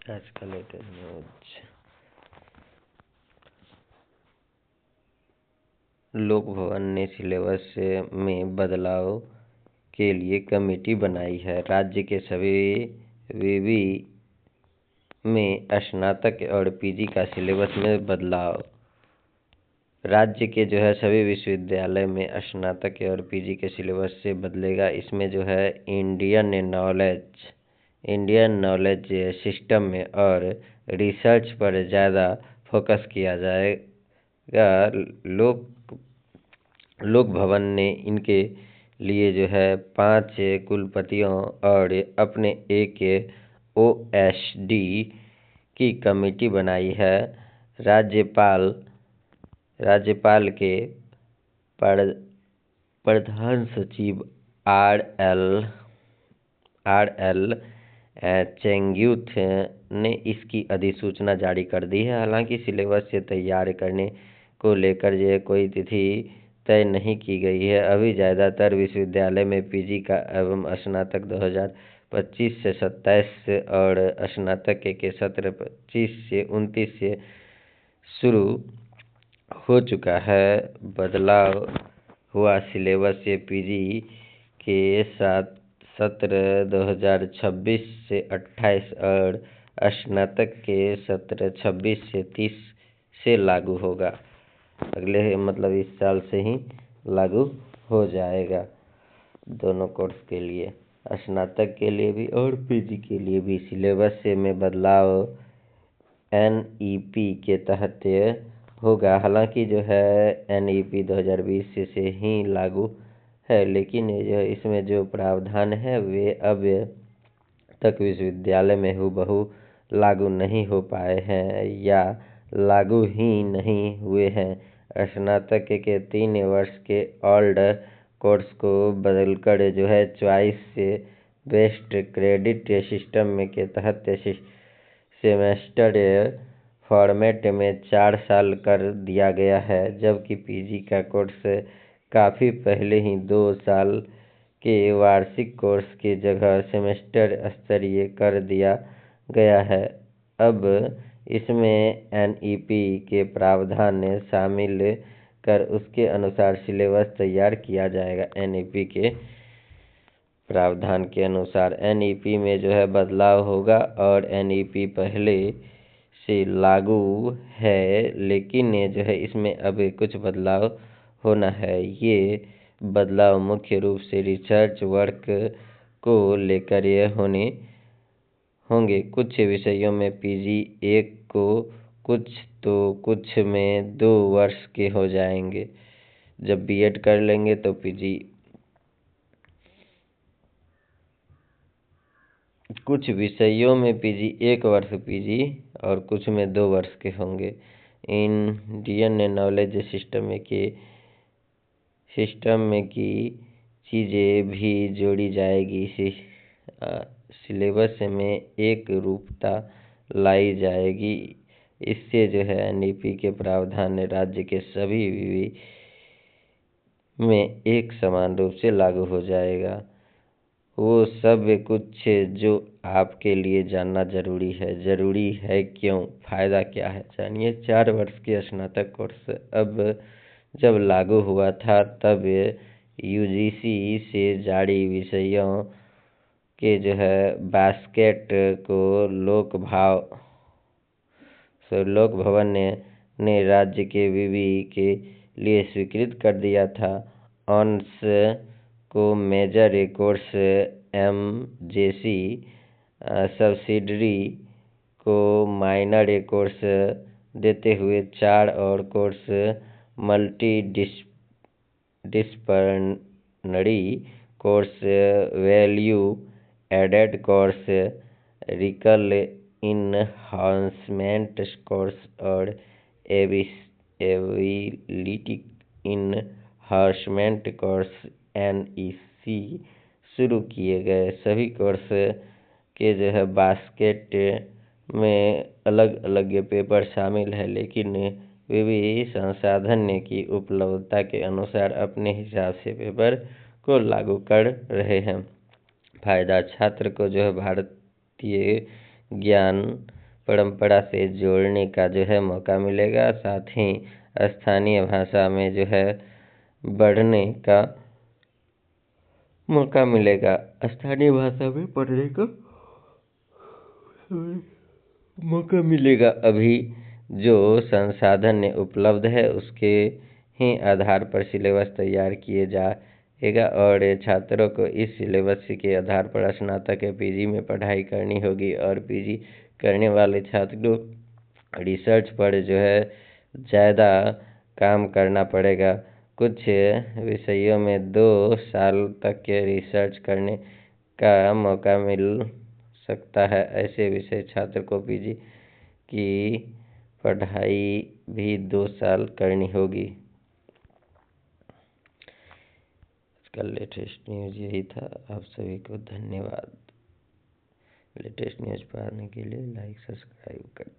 आज का latest news. लोक भवन ने सिलेबस में बदलाव के लिए कमेटी बनाई है। राज्य के सभी विवि में स्नातक और पीजी का सिलेबस में बदलाव। राज्य के सभी विश्वविद्यालय में स्नातक और पीजी के सिलेबस से बदलेगा। इसमें इंडियन नॉलेज सिस्टम में और रिसर्च पर ज़्यादा फोकस किया जाएगा। लोक भवन ने इनके लिए 5 कुलपतियों और अपने एक ओएसडी की कमेटी बनाई है। राज्यपाल के प्रधान सचिव आर.एल. चेंगथ्यूट ने इसकी अधिसूचना जारी कर दी है। हालांकि सिलेबस से तैयार करने को लेकर कोई तिथि तय नहीं की गई है। अभी ज़्यादातर विश्वविद्यालय में पीजी का एवं स्नातक 2025 से 27 और स्नातक के सत्र 25 से 29 से शुरू हो चुका है। बदलाव हुआ सिलेबस से पीजी के साथ सत्र 2026 से 28 और स्नातक के सत्र 26 से 30 से लागू होगा। अगले इस साल से ही लागू हो जाएगा दोनों कोर्स के लिए, स्नातक के लिए भी और पीजी के लिए भी। सिलेबस में बदलाव एनईपी के तहत होगा। हालांकि एनईपी 2020 से ही लागू है, लेकिन इसमें जो प्रावधान है वे अब तक विश्वविद्यालय में हूबहू लागू नहीं हो पाए हैं या लागू ही नहीं हुए हैं। स्नातक के 3 वर्ष के ओल्ड कोर्स को बदलकर चॉइस से बेस्ड क्रेडिट सिस्टम के तहत सेमेस्टर फॉर्मेट में 4 साल कर दिया गया है, जबकि पीजी का कोर्स काफ़ी पहले ही 2 साल के वार्षिक कोर्स की जगह सेमेस्टर स्तरीय कर दिया गया है। अब इसमें एनईपी के प्रावधान शामिल कर उसके अनुसार सिलेबस तैयार किया जाएगा। एनईपी के प्रावधान के अनुसार एनईपी में बदलाव होगा और एनईपी पहले से लागू है, लेकिन इसमें अब कुछ बदलाव होना है। ये बदलाव मुख्य रूप से रिसर्च वर्क को लेकर होंगे। कुछ विषयों में पीजी 1 को, कुछ में 2 वर्ष के हो जाएंगे। जब बीएड कर लेंगे तो पीजी, कुछ विषयों में पीजी 1 वर्ष पीजी और कुछ में 2 वर्ष के होंगे। इंडियन नॉलेज सिस्टम में की चीज़ें भी जोड़ी जाएगी। सिलेबस में एक रूपता लाई जाएगी। इससे एनईपी के प्रावधान राज्य के सभी विवि में एक समान रूप से लागू हो जाएगा। वो सब कुछ जो आपके लिए जानना जरूरी है क्यों, फ़ायदा क्या है, जानिए। 4 वर्ष के स्नातक कोर्स अब जब लागू हुआ था तब यूजीसी से जारी विषयों के बास्केट को लोक भवन ने राज्य के विवि के लिए स्वीकृत कर दिया था। ऑनर्स को मेजर कोर्स एमजेसी, सब्सिडरी को माइनर कोर्स देते हुए 4 और course multi disciplinary course, value added course, skill enhancement course और एबिलिटी इनहांसमेंट कोर्स एनईसी शुरू किए गए। सभी कोर्स के बास्केट में अलग अलग पेपर शामिल है, लेकिन विवि संसाधन की उपलब्धता के अनुसार अपने हिसाब से पेपर को लागू कर रहे हैं। फायदा, छात्र को भारतीय ज्ञान परंपरा से जोड़ने का जो है मौका मिलेगा। साथ ही स्थानीय भाषा में जो है बढ़ने का मौका मिलेगा। स्थानीय भाषा में पढ़ने का मौका मिलेगा। अभी जो संसाधन उपलब्ध है उसके ही आधार पर सिलेबस तैयार किए जाएगा और छात्रों को इस सिलेबस के आधार पर स्नातक या पीजी में पढ़ाई करनी होगी। और पीजी करने वाले छात्रों रिसर्च पर जो है ज़्यादा काम करना पड़ेगा। कुछ विषयों में 2 साल तक के रिसर्च करने का मौका मिल सकता है। ऐसे विषय छात्र को पीजी की पढ़ाई भी 2 साल करनी होगी। इसका लेटेस्ट न्यूज़ यही था। आप सभी को धन्यवाद। लेटेस्ट न्यूज़ पाने के लिए लाइक सब्सक्राइब करें।